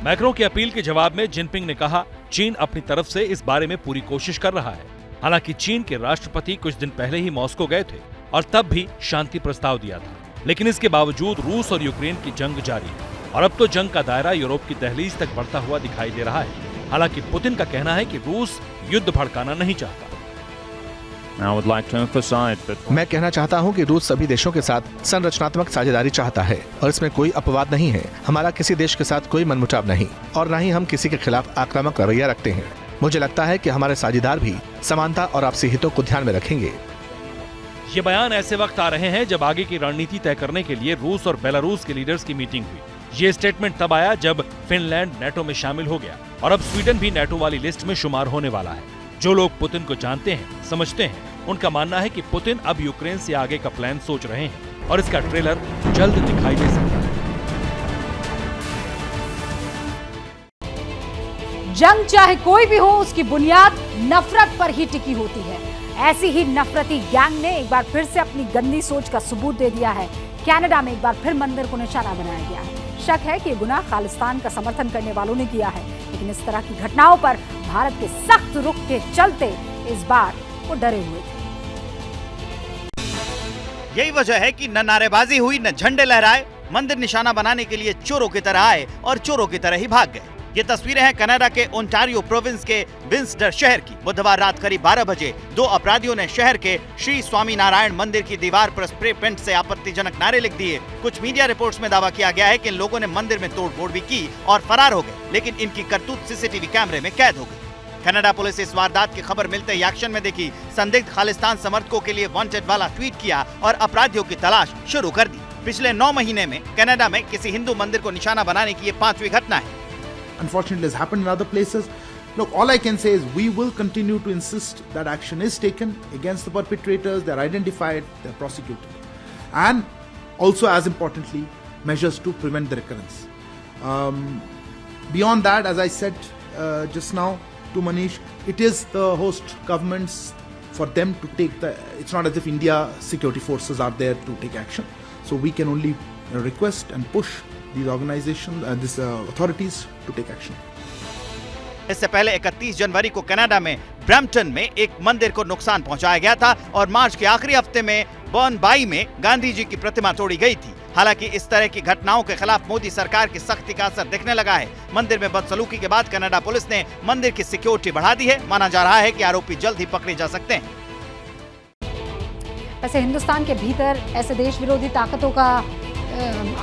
S11: मैक्रो की अपील के जवाब में जिनपिंग ने कहा, चीन अपनी तरफ से इस बारे में पूरी कोशिश कर रहा है। हालांकि चीन के राष्ट्रपति कुछ दिन पहले ही मॉस्को गए थे और तब भी शांति प्रस्ताव दिया था, लेकिन इसके बावजूद रूस और यूक्रेन की जंग जारी है और अब तो जंग का दायरा यूरोप की दहलीज तक बढ़ता हुआ दिखाई दे रहा है। हालांकि पुतिन का कहना है कि रूस युद्ध भड़काना नहीं चाहता।
S8: मैं कहना चाहता हूं कि रूस सभी देशों के साथ संरचनात्मक साझेदारी चाहता है और इसमें कोई अपवाद नहीं है। हमारा किसी देश के साथ कोई मनमुटाव नहीं और न ही हम किसी के खिलाफ आक्रामक रवैया रखते हैं। मुझे लगता है कि हमारे साझेदार भी समानता और आपसी हितों को ध्यान में रखेंगे।
S11: ये बयान ऐसे वक्त आ रहे हैं जब आगे की रणनीति तय करने के लिए रूस और बेलारूस के लीडर्स की मीटिंग हुई। ये स्टेटमेंट तब आया जब फिनलैंड नेटो में शामिल हो गया और अब स्वीडन भी नेटो वाली लिस्ट में शुमार होने वाला है। जो लोग पुतिन को जानते हैं, समझते हैं, उनका मानना है कि पुतिन अब यूक्रेन से आगे का प्लान सोच रहे हैं और इसका ट्रेलर जल्द दिखाई दे सकता है।
S1: जंग चाहे कोई भी हो, उसकी बुनियाद नफरत पर ही टिकी होती है। ऐसी ही नफरती गैंग ने एक बार फिर से अपनी गंदी सोच का सबूत दे दिया है। कनाडा में एक बार फिर मंदिर को निशाना बनाया गया है। शक है कि गुनाह खालिस्तान का समर्थन करने वालों ने किया है, लेकिन इस तरह की घटनाओं पर भारत के सख्त रुख के चलते इस बार वो डरे हुए थे।
S23: यही वजह है कि न नारेबाजी हुई न झंडे लहराए, मंदिर निशाना बनाने के लिए चोरों की तरह आए और चोरों की तरह ही भाग गए। ये तस्वीरें हैं कनाडा के ओंटारियो प्रोविंस के विंसडर शहर की। बुधवार रात करीब 12 बजे दो अपराधियों ने शहर के श्री स्वामीनारायण मंदिर की दीवार पर स्प्रे पेंट से आपत्तिजनक नारे लिख दिए। कुछ मीडिया रिपोर्ट्स में दावा किया गया है कि इन लोगों ने मंदिर में तोड़फोड़ भी की और फरार हो गए, लेकिन इनकी करतूत सीसीटीवी कैमरे में कैद हो गई। कनाडा पुलिस इस वारदात की खबर मिलते ही एक्शन में देखी। संदिग्ध खालिस्तान समर्थकों के लिए वांटेड वाला ट्वीट किया और अपराधियों की तलाश शुरू कर दी। पिछले 9 महीने में कनाडा में किसी हिंदू मंदिर को निशाना बनाने की ये 5वीं घटना है।
S13: Unfortunately, has happened in other places. Look, all I can say is we will continue to insist that action is taken against the perpetrators. They're identified, they're prosecuted, and also, as importantly, measures to prevent the recurrence. Beyond that, as I said just now to Manish, it is the host governments for them to take the. It's not as if India security forces are there to take action. So we can only request and push these organizations and these authorities to take action.
S23: इससे पहले 31 जनवरी को Canada में Brampton में एक मंदिर को नुकसान पहुंचाया गया था और मार्च के आखिरी हफ्ते में बर्नबाई में गांधी जी की प्रतिमा तोड़ी गई थी। हालांकि इस तरह की घटनाओं के खिलाफ मोदी सरकार की सख्ती का असर दिखने लगा है। मंदिर में बदसलूकी के बाद कनाडा पुलिस ने मंदिर की सिक्योरिटी बढ़ा दी है। माना जा रहा है कि आरोपी जल्द ही पकड़े जा सकते हैं।
S1: वैसे हिंदुस्तान के भीतर ऐसे देश विरोधी ताकतों का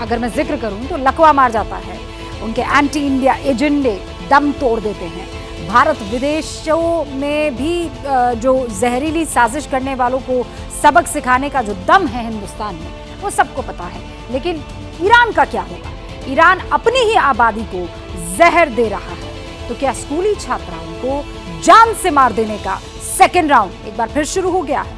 S1: अगर मैं जिक्र करूं तो लकवा मार जाता है। उनके एंटी इंडिया एजेंडे दम तोड़ देते हैं। भारत विदेशों में भी जो जहरीली साजिश करने वालों को सबक सिखाने का जो दम है हिंदुस्तान में, वो सबको पता है। लेकिन ईरान का क्या होगा? ईरान अपनी ही आबादी को जहर दे रहा है, तो क्या स्कूली छात्राओं को जान से मार देने का सेकेंड राउंड एक बार फिर शुरू हो गया है?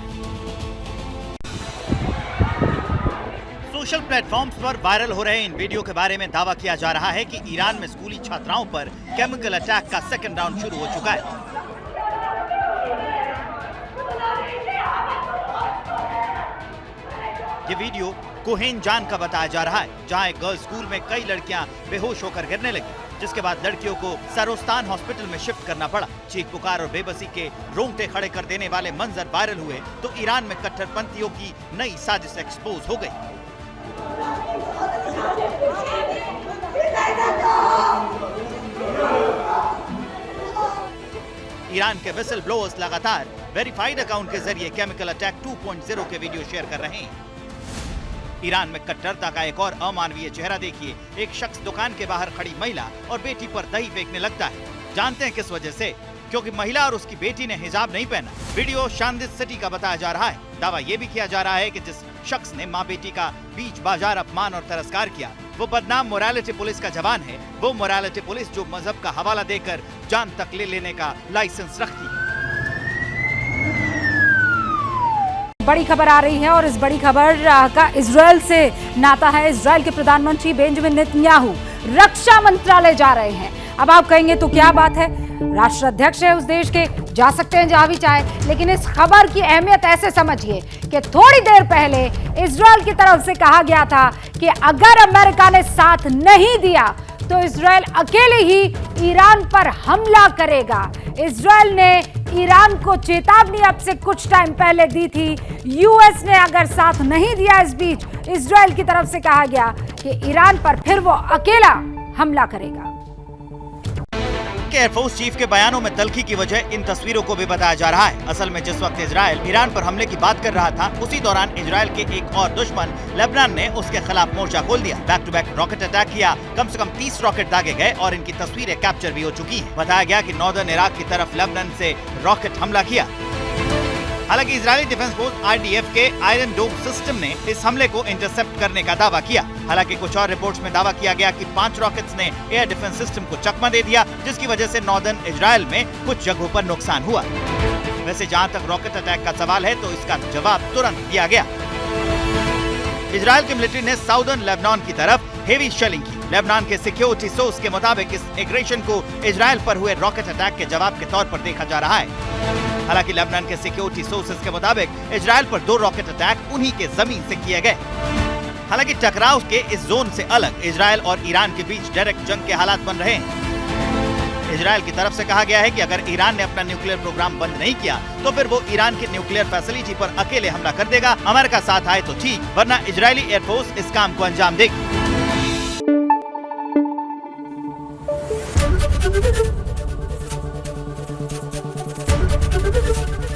S23: सोशल प्लेटफॉर्म्स पर वायरल हो रहे इन वीडियो के बारे में दावा किया जा रहा है कि ईरान में स्कूली छात्राओं पर केमिकल अटैक का सेकंड राउंड शुरू हो चुका है। ये वीडियो कोहेनजान का बताया जा रहा है, जहां एक गर्ल्स स्कूल में कई लड़कियां बेहोश होकर गिरने लगी, जिसके बाद लड़कियों को सरोस्तान हॉस्पिटल में शिफ्ट करना पड़ा। चीख पुकार और बेबसी के रोंगटे खड़े कर देने वाले मंजर वायरल हुए तो ईरान में कट्टरपंथियों की नई साजिश एक्सपोज हो गई। ईरान के विसल ब्लोअर्स लगातार वेरीफाइड अकाउंट के जरिए केमिकल अटैक 2.0 के वीडियो शेयर कर रहे हैं। ईरान में कट्टरता का एक और अमानवीय चेहरा देखिए। एक शख्स दुकान के बाहर खड़ी महिला और बेटी पर दही फेंकने लगता है। जानते हैं किस वजह से? क्योंकि महिला और उसकी बेटी ने हिजाब नहीं पहना। वीडियो शांदिद सिटी का बताया जा रहा है। दावा यह भी किया जा रहा है कि जिस शख्स ने माँ बेटी का बीच बाजार अपमान और तिरस्कार किया, वो बदनाम मोरालिटी पुलिस का जवान है। वो मोरालिटी पुलिस जो मजहब का हवाला देकर जान तक ले लेने का लाइसेंस रखती है।
S1: बड़ी खबर आ रही है और इस बड़ी खबर का इजराइल से नाता है। इजराइल के प्रधानमंत्री बेंजामिन नेतन्याहू रक्षा मंत्रालय जा रहे हैं। अब आप कहेंगे तो क्या बात है, राष्ट्राध्यक्ष है उस देश के, जा सकते हैं जहां भी चाहे। लेकिन इस खबर की अहमियत ऐसे समझिए कि थोड़ी देर पहले इजराइल की तरफ से कहा गया था कि अगर अमेरिका ने साथ नहीं दिया तो इजराइल अकेले ही ईरान पर हमला करेगा। इजराइल ने ईरान को चेतावनी अब से कुछ टाइम पहले दी थी। यूएस ने अगर साथ नहीं दिया, इस बीच इजराइल की तरफ से कहा गया कि ईरान पर फिर वो अकेला हमला करेगा।
S23: एयरफोर्स चीफ के बयानों में तल्खी की वजह इन तस्वीरों को भी बताया जा रहा है। असल में जिस वक्त इजराइल ईरान पर हमले की बात कर रहा था, उसी दौरान इजराइल के एक और दुश्मन लेबनान ने उसके खिलाफ मोर्चा खोल दिया। Back to back rocket attack किया। कम से कम 30 रॉकेट दागे गए और इनकी तस्वीरें कैप्चर भी हो चुकी है। बताया गया कि नॉर्दर्न इराक की तरफ लेबनान से रॉकेट हमला किया। हालांकि इजरायली डिफेंस फोर्स IDF के आयरन डोम सिस्टम ने इस हमले को इंटरसेप्ट करने का दावा किया। हालांकि कुछ और रिपोर्ट्स में दावा किया गया कि 5 रॉकेट्स ने एयर डिफेंस सिस्टम को चकमा दे दिया, जिसकी वजह से नॉर्दर्न इजराइल में कुछ जगहों पर नुकसान हुआ। वैसे जहां तक रॉकेट अटैक का सवाल है तो इसका जवाब तुरंत दिया गया। इजराइल की मिलिट्री ने साउदर्न लेबनान की तरफ हेवी शेलिंग की। लेबनान के सिक्योरिटी सोर्स के मुताबिक इस एग्रेशन को इजराइल पर हुए रॉकेट अटैक के जवाब के तौर पर देखा जा रहा है। हालांकि लेबनान के सिक्योरिटी सोर्सेज के मुताबिक इजराइल पर 2 रॉकेट अटैक उन्हीं के जमीन से किए गए। हालांकि टकराव के इस जोन से अलग इजराइल और ईरान के बीच डायरेक्ट जंग के हालात बन रहे हैं। इजराइल की तरफ से कहा गया है कि अगर ईरान ने अपना न्यूक्लियर प्रोग्राम बंद नहीं किया तो फिर वो ईरान की न्यूक्लियर फैसिलिटी पर अकेले हमला कर देगा। अमेरिका साथ आए तो ठीक, वरना इजरायली एयरफोर्स इस काम को अंजाम देगी।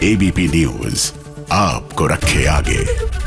S14: ABP न्यूज आपको रखे आगे।